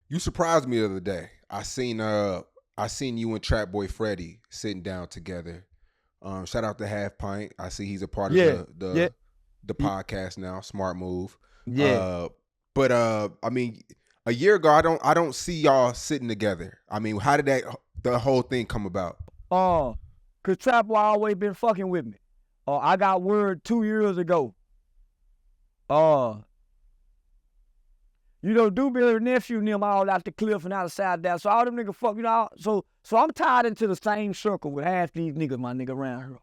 You surprised me the other day. I seen you and Trapboy Freddy sitting down together. Shout out to Half Pint. I see he's a part of Yeah, yeah, the podcast now. Smart move. yeah. Uh, but I mean, a year ago, I don't see y'all sitting together. I mean, how did the whole thing come about? Cause Trapboy always been fucking with me. I got word 2 years ago. You know, Dewberry nephew and them all out the cliff and out the side there. So all them niggas fuck, you know. So I'm tied into the same circle with half these niggas, my nigga, around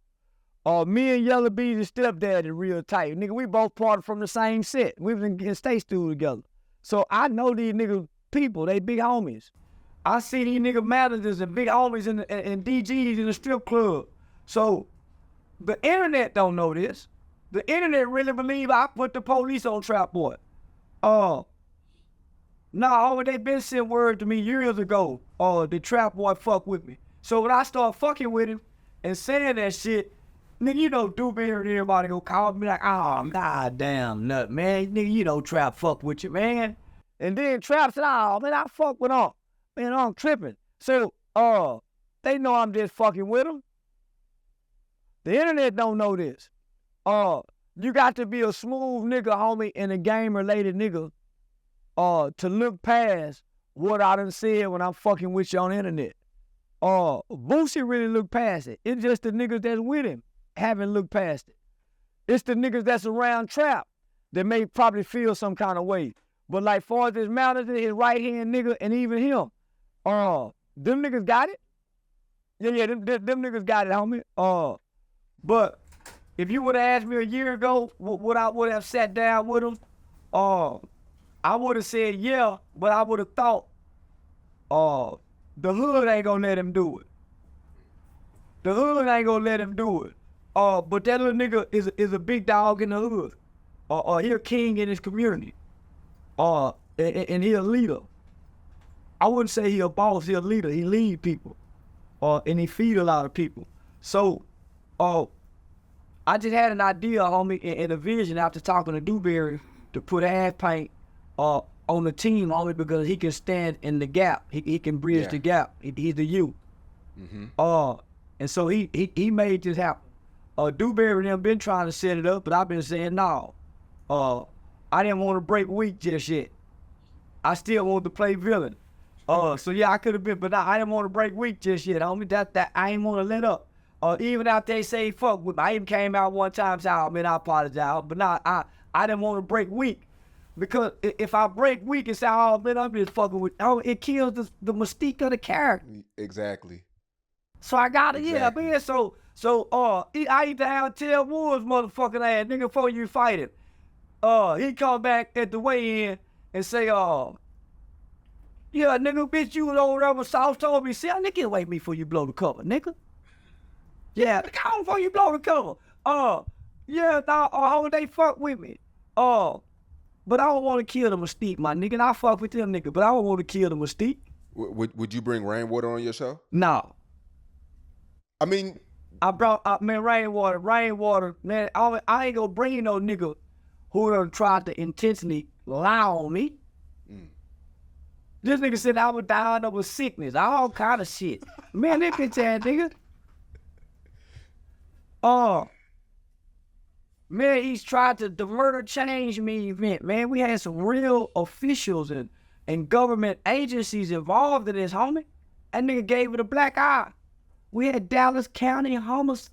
here. Me and Yellow Bees and stepdad is real tight. Nigga, we both parted from the same set. We was in state school together. So I know these niggas people, they big homies. I see these nigga managers and big homies and DGs in the strip club. So the internet don't know this. The internet really believe I put the police on Trapboy. Nah, they been sent word to me years ago. The Trapboy fuck with me. So when I start fucking with him and saying that shit, nigga, you know, Dewberry and everybody go call me like, oh, goddamn nut, man. Nigga, you know Trap fuck with you, man. And then Trap said, oh, man, I fuck with him. Man, I'm tripping. So, they know I'm just fucking with them. The internet don't know this. You got to be a smooth nigga, homie, and a game-related nigga to look past what I done said when I'm fucking with you on the internet. Boosie really looked past it. It's just the niggas that's with him haven't looked past it. It's the niggas that's around Trap that may probably feel some kind of way. But like far as his manager, his right-hand nigga, and even him, them niggas got it. Yeah, them niggas got it, homie. But if you would have asked me a year ago, would I would have sat down with him? I would have said yeah, but I would have thought, the hood ain't gonna let him do it. The hood ain't gonna let him do it. But that little nigga is a big dog in the hood. He a king in his community. And he a leader. I wouldn't say he a boss, he a leader. He lead people. And he feed a lot of people. So, I just had an idea, homie, and a vision after talking to Dewberry to put Half Pint on the team, homie, because he can stand in the gap. He can bridge the gap. He's the youth. Mm-hmm. And so he made this happen. Dewberry and them been trying to set it up, but I've been saying no. I didn't want to break weak just yet. I still want to play villain. So yeah, I could have been, but I didn't want to break weak just yet, homie. That I ain't want to let up. Even after they say fuck with me, I even came out one time and said, oh man, I apologize. But nah, I didn't want to break weak. Because if I break weak and say, oh man, I'm just fucking with, it kills the mystique of the character. Exactly. So I got it, yeah, man. So I used to have Tell Woods motherfucking ass, nigga, before you fight him. He come back at the weigh-in and say, yeah, nigga, bitch, you was over there with South told me, see, nigga, get away from me before you blow the cover, nigga. Yeah, come on before you blow the cover. Yeah, nah, they fuck with me. But I don't want to kill the mystique, my nigga. And I fuck with them nigga, but I don't want to kill the mystique. Would you bring Rainwater on your show? No. I mean, I brought Rainwater, man. I ain't gonna bring no nigga who done tried to intentionally lie on me. This nigga said I was dying of a sickness, all kind of shit. Man, that bitch ass nigga. Man, he's tried to the murder change me event, man. We had some real officials and government agencies involved in this, homie. That nigga gave it a black eye. We had Dallas County homicide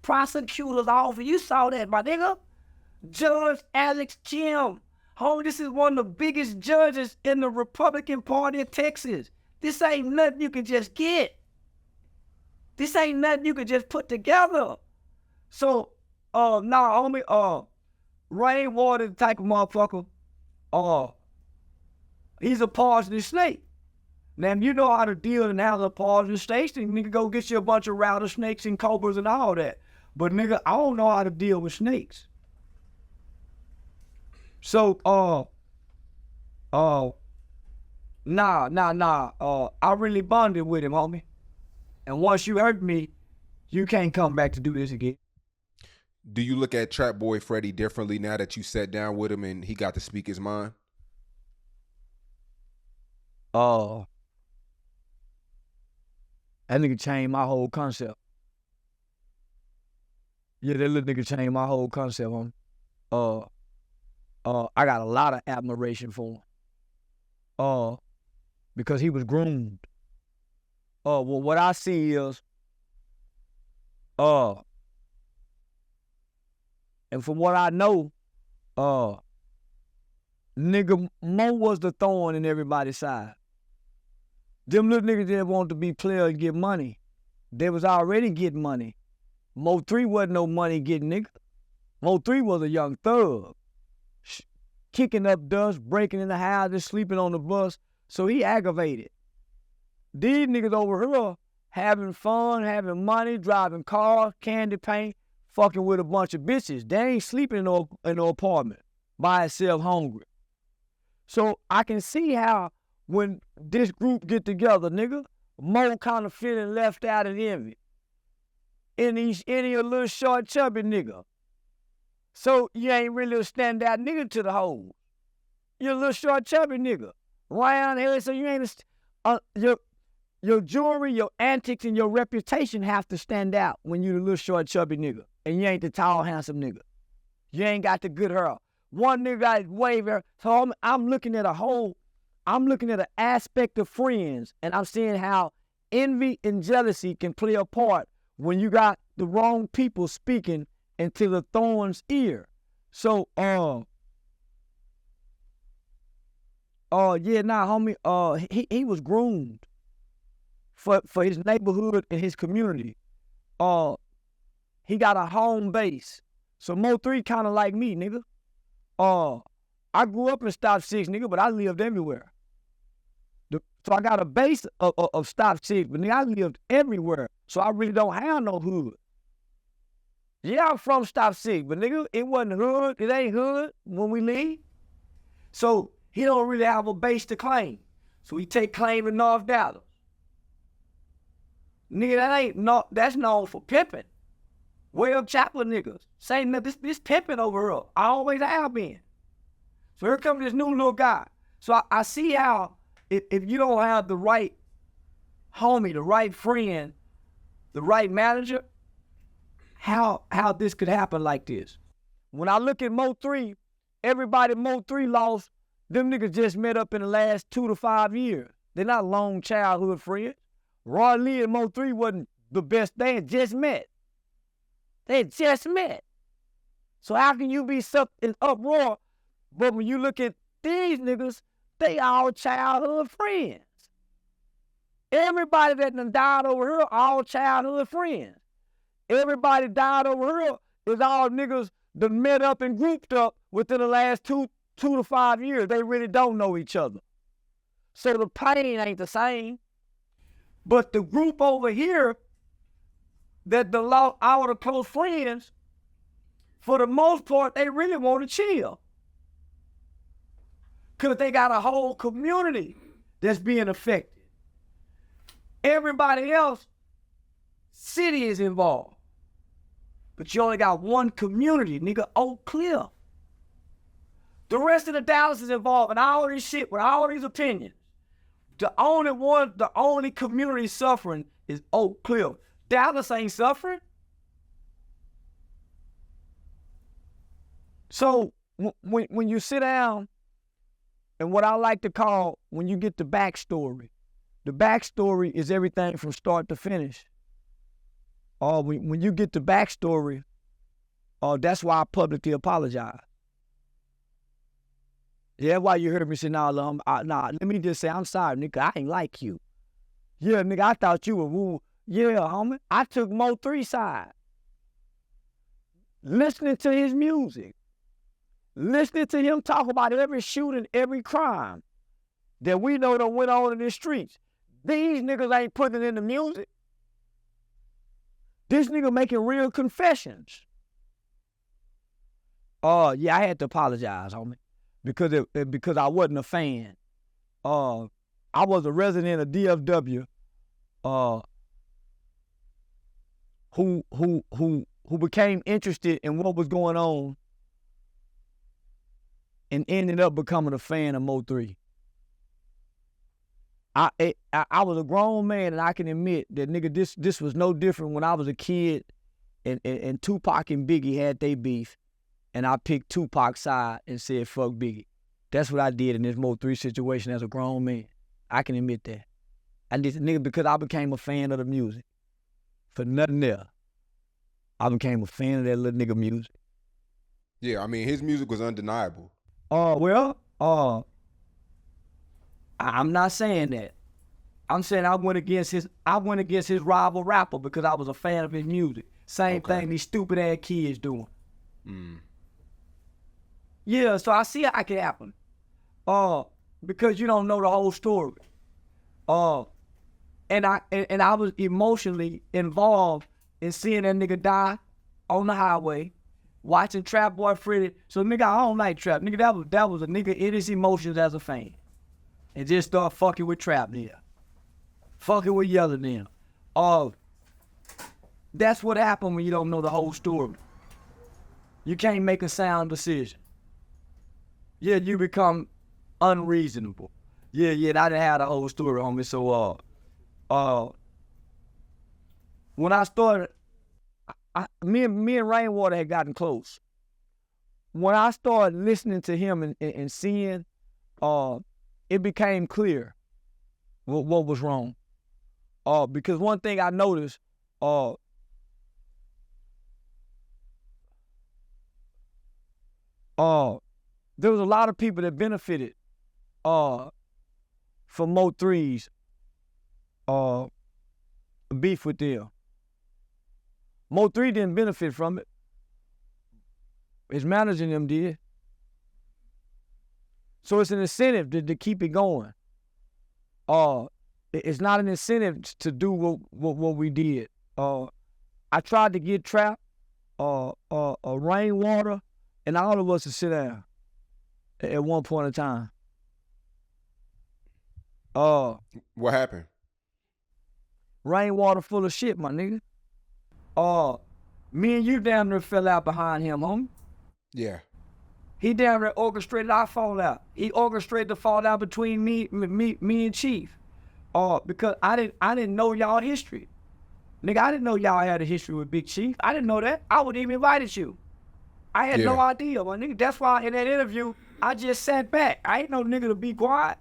prosecutors office. You saw that, my nigga. Judge Alex Kim. Homie, this is one of the biggest judges in the Republican Party of Texas. This ain't nothing you can just get. This ain't nothing you can just put together. So, homie, Rainwater type of motherfucker, he's a poisonous snake. Now, if you know how to deal and handle poisonous snakes, then nigga go get you a bunch of rattlesnakes and cobras and all that. But nigga, I don't know how to deal with snakes. So, I really bonded with him, homie. And once you hurt me, you can't come back to do this again. Do you look at Trapboy Freddy differently now that you sat down with him and he got to speak his mind? That nigga changed my whole concept. Yeah, that little nigga changed my whole concept, homie. I got a lot of admiration for him. Because he was groomed. Well, what I see is, and from what I know, nigga Mo was the thorn in everybody's side. Them little niggas that want to be player and get money, they was already getting money. Mo3 wasn't no money getting nigga. Mo3 was a young thug. Kicking up dust, breaking in the houses, sleeping on the bus. So he aggravated. These niggas over here having fun, having money, driving cars, candy paint, fucking with a bunch of bitches. They ain't sleeping in no apartment by itself hungry. So I can see how when this group get together, nigga, Mo kind of feeling left out and envy. Any a little short chubby nigga. So you ain't really a standout nigga to the hoes. You're a little short chubby nigga. Round here, so you ain't your jewelry, your antics, and your reputation have to stand out when you the little short chubby nigga. And you ain't the tall, handsome nigga. You ain't got the good hair. One nigga got his wave hair. So I'm looking at an aspect of friends, and I'm seeing how envy and jealousy can play a part when you got the wrong people speaking into the thorn's ear. So, homie, he was groomed for his neighborhood and his community. He got a home base. So Mo3 kind of like me, nigga. I grew up in Stop 6, nigga, but I lived everywhere. So I got a base of Stop 6, but nigga, I lived everywhere. So I really don't have no hood. Yeah, I'm from Stop 6, but nigga, it wasn't hood. It ain't hood when we leave. So he don't really have a base to claim. So he take claim in North Dallas. Nigga, that's known for pimping. Way up Chapel niggas. Saying that this pimping over here. I always have been. So here comes this new little guy. So I see how if you don't have the right homie, the right friend, the right manager, how this could happen like this. When I look at Mo3, everybody Mo3 lost, them niggas just met up in the last 2 to 5 years. They're not long childhood friends. Roy Lee and Mo3 wasn't the best. They had just met. So how can you be in uproar? But when you look at these niggas, they all childhood friends. Everybody that done died over here, all childhood friends. Everybody died over here is all niggas that met up and grouped up within the last 2 to 5 years. They really don't know each other. So the pain ain't the same. But the group over here that lost all the close friends, for the most part, they really want to chill. Because they got a whole community that's being affected. Everybody else, city is involved. But you only got one community, nigga, Oak Cliff. The rest of the Dallas is involved in all this shit with all these opinions. The only community suffering is Oak Cliff. Dallas ain't suffering. So when you sit down, and what I like to call, when you get the backstory is everything from start to finish. When you get the backstory, that's why I publicly apologize. Yeah, why you heard me say, nah, let me just say, I'm sorry, nigga, I ain't like you. Yeah, nigga, I thought you were woo. Yeah, homie, I took Mo3 side. Listening to his music. Listening to him talk about every shooting, every crime that we know that went on in the streets. These niggas ain't putting it in the music. This nigga making real confessions. Yeah, I had to apologize, homie. Because I wasn't a fan. I was a resident of DFW who who became interested in what was going on and ended up becoming a fan of Mo3. I was a grown man, and I can admit that, nigga, this was no different when I was a kid and Tupac and Biggie had they beef, and I picked Tupac's side and said, fuck Biggie. That's what I did in this Mo3 situation as a grown man. I can admit that. I did, nigga, because I became a fan of the music. For nothing else. I became a fan of that little nigga music. Yeah, I mean, his music was undeniable. I'm not saying that. I'm saying I went against his rival rapper because I was a fan of his music. Same thing these stupid ass kids doing. Yeah, so I see how it can happen. Because you don't know the whole story. And I was emotionally involved in seeing that nigga die on the highway, watching Trapboy Freddy. So nigga, I don't like Trap. Nigga, that was a nigga in his emotions as a fan. And just start fucking with Trap there. Fucking with yelling them. That's what happened when you don't know the whole story. You can't make a sound decision. Yeah, you become unreasonable. Yeah, I didn't have the whole story, homie. So, when I started, me and Rainwater had gotten close. When I started listening to him and seeing, it became clear what was wrong. Because one thing I noticed, there was a lot of people that benefited from Mo3's beef with them. Mo3 didn't benefit from it. His manager and them did. So it's an incentive to keep it going. It's not an incentive to do what we did. I tried to get Trap, Rainwater, and all of us to sit down at one point in time. What happened? Rainwater full of shit, my nigga. Me and you down there fell out behind him, homie. Yeah. He down there orchestrated our fallout. He orchestrated the fallout between me and Chief. Because I didn't know y'all history. Nigga, I didn't know y'all had a history with Big Chief. I didn't know that. I wouldn't even invited you. I had no idea, my nigga. That's why in that interview, I just sat back. I ain't no nigga to be quiet.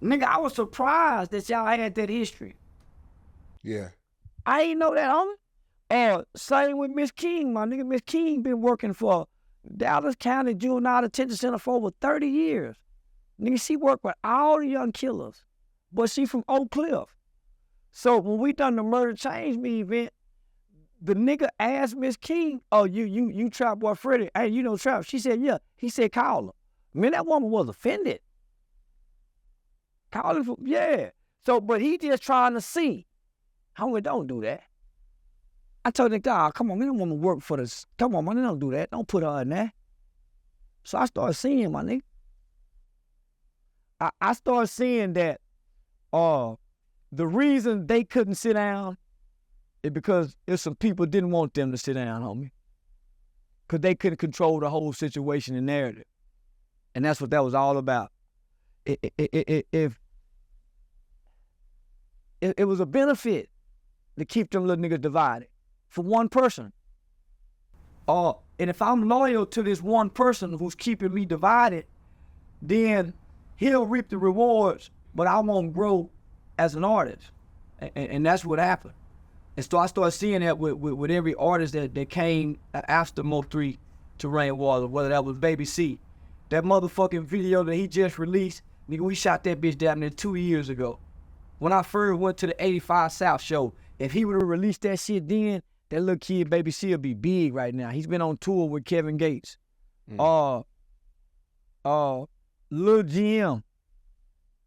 Nigga, I was surprised that y'all had that history. Yeah. I ain't know that, homie. Same with Miss King, my nigga. Miss King been working for Dallas County Juvenile Detention Center for over 30 years. Nigga, she worked with all the young killers, but she from Oak Cliff. So when we done the Murder Change Me event, the nigga asked Miss King, oh, you Trapboy Freddy. Hey, you know Trap? She said, yeah. He said, call her. Man, that woman was offended. Call her, yeah. So, but he just trying to see. Homie, don't do that. I told the guy, come on, man, that woman work for this. Come on, man, don't do that. Don't put her in there. So I started seeing, my nigga. I started seeing that the reason they couldn't sit down is because if some people didn't want them to sit down, homie. Because they couldn't control the whole situation and narrative. And that's what that was all about. If it was a benefit to keep them little niggas divided for one person. And if I'm loyal to this one person who's keeping me divided, then he'll reap the rewards, but I won't grow as an artist. And that's what happened. And so I started seeing that with every artist that came after Mo3 to Rainwater, whether that was Baby C. That motherfucking video that he just released, nigga, we shot that bitch down there 2 years ago. When I first went to the 85 South show, if he would have released that shit then, that little kid, Baby C, would be big right now. He's been on tour with Kevin Gates. Lil GM.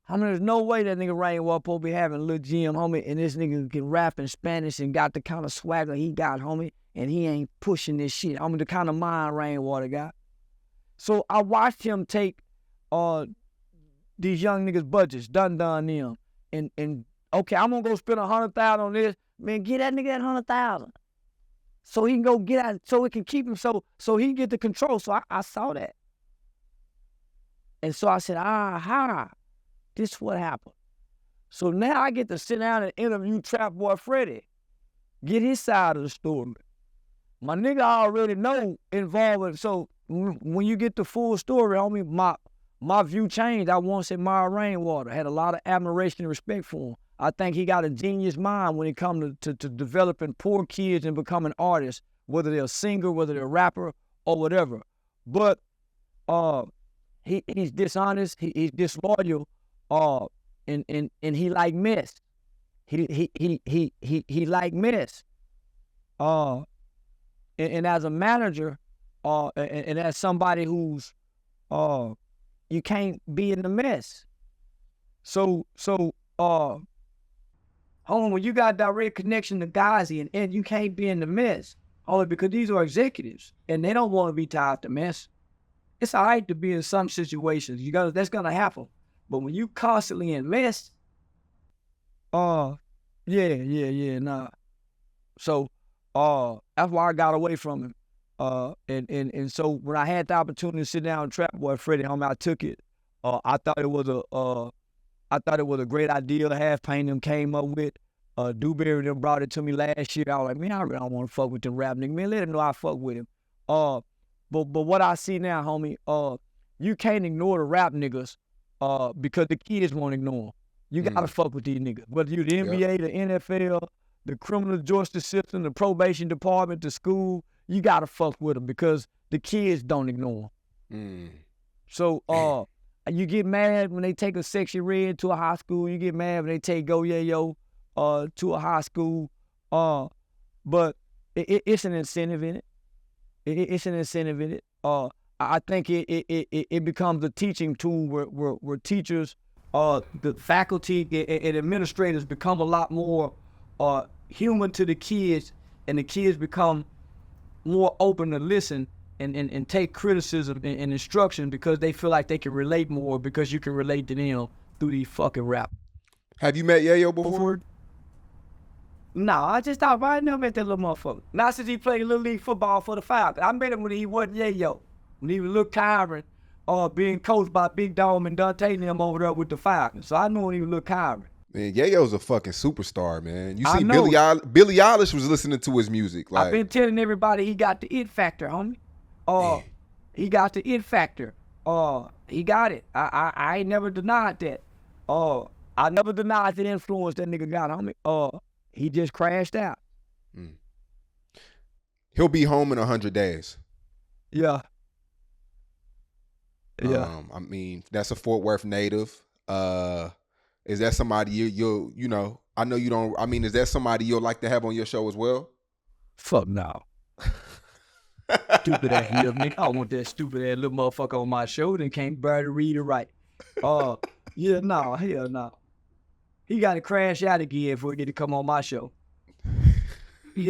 I mean, there's no way that nigga Rainwater supposed to be having Lil GM, homie, and this nigga can rap in Spanish and got the kind of swagger he got, homie, and he ain't pushing this shit. I mean, the kind of mind Rainwater got. So I watched him take these young niggas' budgets, done them, and okay, I'm gonna go spend $100,000 on this. Man, get that nigga that $100,000. so he can go get out, so it can keep him, so he can get the control. So I saw that. And so I said, this what happened. So now I get to sit down and interview Trapboy Freddy, get his side of the story. My nigga already know involved. So when you get the full story, homie, my view changed. I once admired Rainwater, had a lot of admiration and respect for him. I think he got a genius mind when it comes to developing poor kids and becoming artists, whether they're a singer, whether they're a rapper, or whatever. But he's dishonest, he's disloyal, and he like mess. He like mess. And as a manager, and as somebody who's you can't be in the mess. So when you got direct connection to Ghazi and you can't be in the mess, only because these are executives and they don't want to be tied to mess. It's all right to be in some situations. That's gonna happen. But when you constantly in mess, nah. So that's why I got away from him. And so when I had the opportunity to sit down with Trapboy Freddy, I took it. I thought it was a great idea. Half Pain them came up with. Dewberry them brought it to me last year. I was like, man, I really don't want to fuck with them rap nigga. Man, let him know I fuck with him. But what I see now, homie, you can't ignore the rap niggas because the kids won't ignore them. You gotta fuck with these niggas. Whether you the NBA, the NFL, the criminal justice system, the probation department, the school, you gotta fuck with them because the kids don't ignore them. So you get mad when they take a Section Red to a high school. You get mad when they take Go Yayo to a high school. But it's an incentive in it. It's an incentive in it. I think it becomes a teaching tool where teachers, the faculty and administrators become a lot more human to the kids, and the kids become more open to listen and take criticism and instruction because they feel like they can relate more because you can relate to them through these fucking rap. Have you met Yayo before? No, I never met that little motherfucker. Not since he played Little League football for the Falcons. I met him when he wasn't Yayo. When he was Lil Kyron, being coached by Big Dome and Dante and them over there with the Falcons. So I knew when he was Lil Kyron. Man, Yayo's a fucking superstar, man. You see, Billie Eilish was listening to his music. Like, I've been telling everybody he got the it factor, homie. He got the it factor. He got it. I ain't never denied that. I never denied the influence that nigga got, homie. He just crashed out. He'll be home in 100 days. Yeah. I mean, that's a Fort Worth native. Is that somebody you know? I know you don't. I mean, is that somebody you'll like to have on your show as well? Fuck no. Stupid ass little nigga. I don't want that stupid ass little motherfucker on my show that can't barely read or write. Hell no. He got to crash out again before he get to come on my show. Go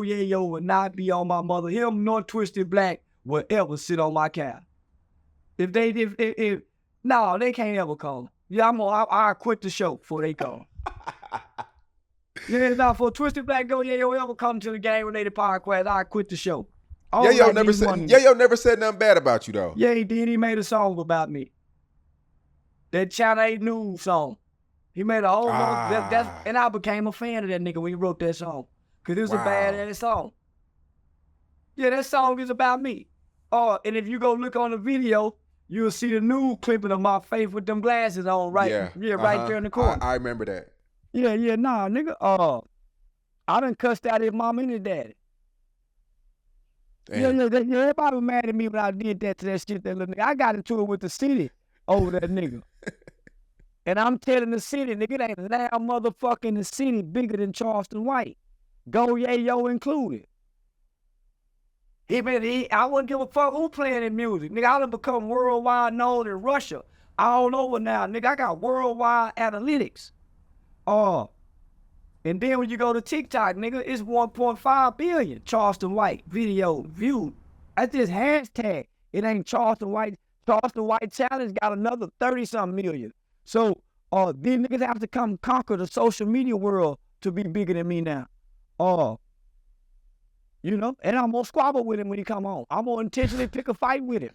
Yayo would not be on my mother. Him nor Twisted Black will ever sit on my couch. If they can't ever come. Yeah, I'll quit the show before they come. For Twisted Black Go Yayo ever come to the game related podcast, I'll quit the show. Yayo never said nothing bad about you though. Yeah, he did. He made a song about me. That Channel 8 News song. He made a whole and I became a fan of that nigga when he wrote that song. Cause it was a badass song. Yeah, that song is about me. And if you go look on the video, you'll see the nude clipping of my face with them glasses on right there in the corner. I remember that. Nah, nigga. I done cussed out his mom and his daddy. Damn. Everybody was mad at me when I did that to that shit, that little nigga. I got into it with the city over that nigga. And I'm telling the city, nigga, it ain't a damn motherfucker in the city bigger than Charleston White. Go Yayo included. I wouldn't give a fuck who playing in music. Nigga, I done become worldwide known in Russia. All over now, nigga. I got worldwide analytics. And then when you go to TikTok, nigga, it's 1.5 billion Charleston White video viewed. That's just hashtag. It ain't Charleston White. Charleston White Challenge got another 30-something million. So these niggas have to come conquer the social media world to be bigger than me now. You know, and I'm gonna squabble with him when he come home. I'm gonna intentionally pick a fight with him.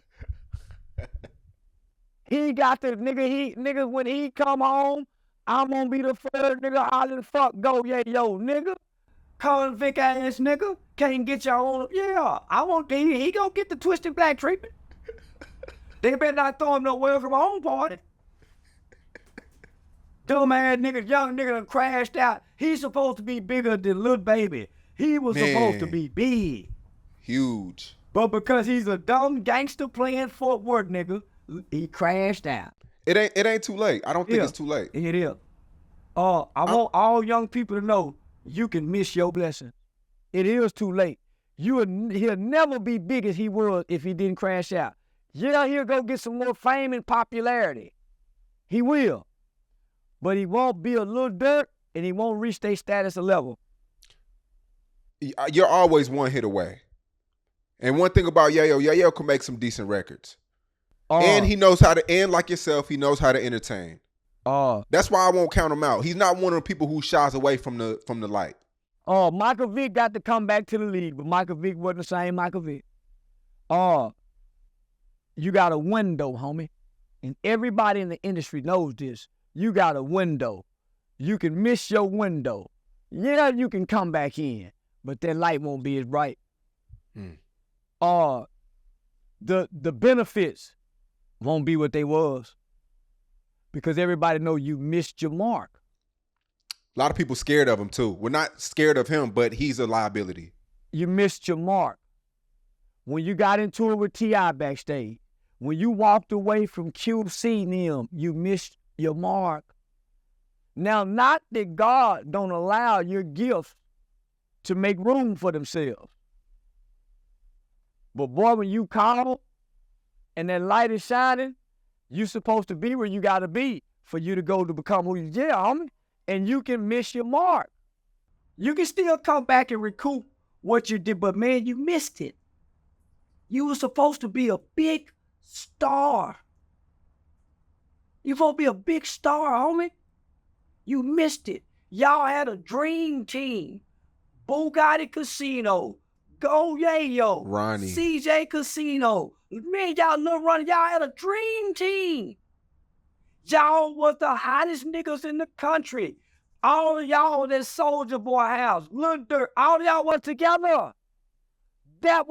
He got the nigga when he come home, I'm gonna be the first nigga out of the fuck Go Yayo, nigga. Convict ass nigga. Can't get your own. Yeah, I want he gonna get the twisted black treatment. They better not throw him no welcome home party. Dumb ass nigga, young nigga done crashed out. He's supposed to be bigger than Lil Baby. He was supposed to be big. Huge. But because he's a dumb gangster playing Fort Worth nigga, he crashed out. It ain't too late. I don't think it's too late. It is. I want all young people to know you can miss your blessing. It is too late. He'll never be big as he was if he didn't crash out. Yeah, he'll go get some more fame and popularity. He will. But he won't be a Lil Durk, and he won't reach their status or level. You're always one hit away. And one thing about Yayo can make some decent records. And he knows how to, and like yourself, he knows how to entertain. That's why I won't count him out. He's not one of the people who shies away from the light. Michael Vick got to come back to the league, but Michael Vick wasn't the same Michael Vick. You got a window, homie. And everybody in the industry knows this. You got a window. You can miss your window. Yeah, you can come back in, but that light won't be as bright. The benefits won't be what they was because everybody know you missed your mark. A lot of people scared of him too. We're not scared of him, but he's a liability. You missed your mark. When you got into it with T.I. backstage, when you walked away from QC and them, you missed your mark. Now, not that God don't allow your gifts to make room for themselves. But boy, when you call and that light is shining, you supposed to be where you got to be for you to go to become who you are, homie. And you can miss your mark. You can still come back and recoup what you did, but man, you missed it. You were supposed to be a big star. You supposed to be a big star, homie. You missed it. Y'all had a dream team. Bugatti Casino, Go Yayo, Ronnie, CJ Casino. Man, y'all little Ronnie, y'all had a dream team. Y'all was the hottest niggas in the country. All of y'all that Soulja Boy house, Lil Durk, all of y'all was together. That's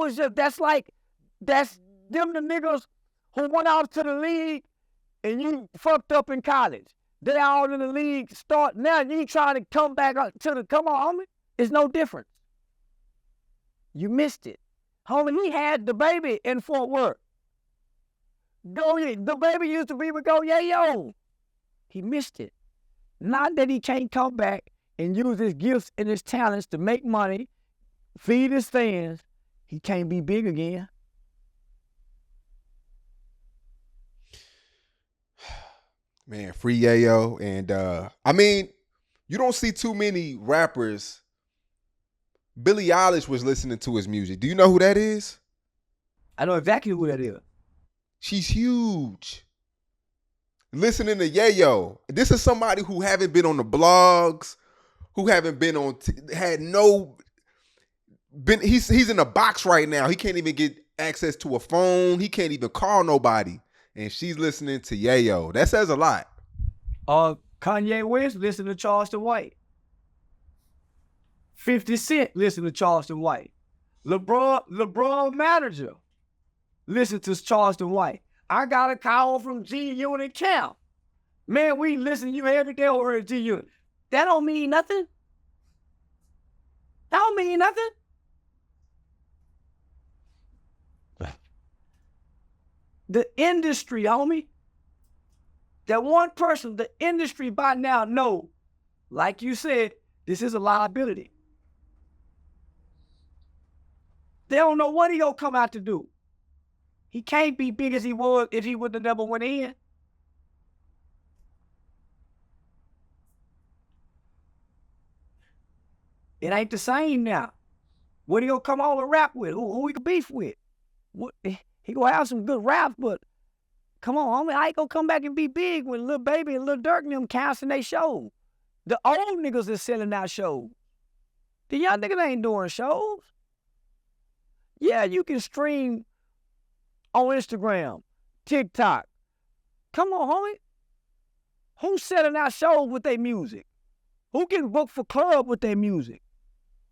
them the niggas who went out to the league and you fucked up in college. They all in the league start now. You trying to come back come on, homie. It's no difference. You missed it. Homie, he had the baby in Fort Worth. The baby used to be with Go Yayo. He missed it. Not that he can't come back and use his gifts and his talents to make money, feed his fans. He can't be big again. Man, free Yayo. And I mean, you don't see too many rappers. Billie Eilish was listening to his music. Do you know who that is? I know exactly who that is. She's huge. Listening to Yayo. This is somebody who haven't been on the blogs, who haven't been on, he's in a box right now. He can't even get access to a phone. He can't even call nobody. And she's listening to Yayo. That says a lot. Kanye West listened to Charleston White. 50 Cent listened to Charleston White. LeBron manager listened to Charleston White. I got a call from G Unit Camp. Man, we listen to you every day over at G Unit. That don't mean nothing. That don't mean nothing. The industry, homie. That one person, the industry by now know, like you said, this is a liability. They don't know what he gonna come out to do. He can't be big as he was if he would have never went in. It ain't the same now. What he gonna come on and rap with? Who he can beef with? What, he gonna have some good raps, but come on, homie, I ain't gonna come back and be big when Lil Baby and Lil Durk and them canceling their show. The old niggas is selling out shows. The young niggas ain't doing shows. Yeah, you can stream on Instagram, TikTok. Come on, homie. Who's selling out shows with their music? Who can book for club with their music?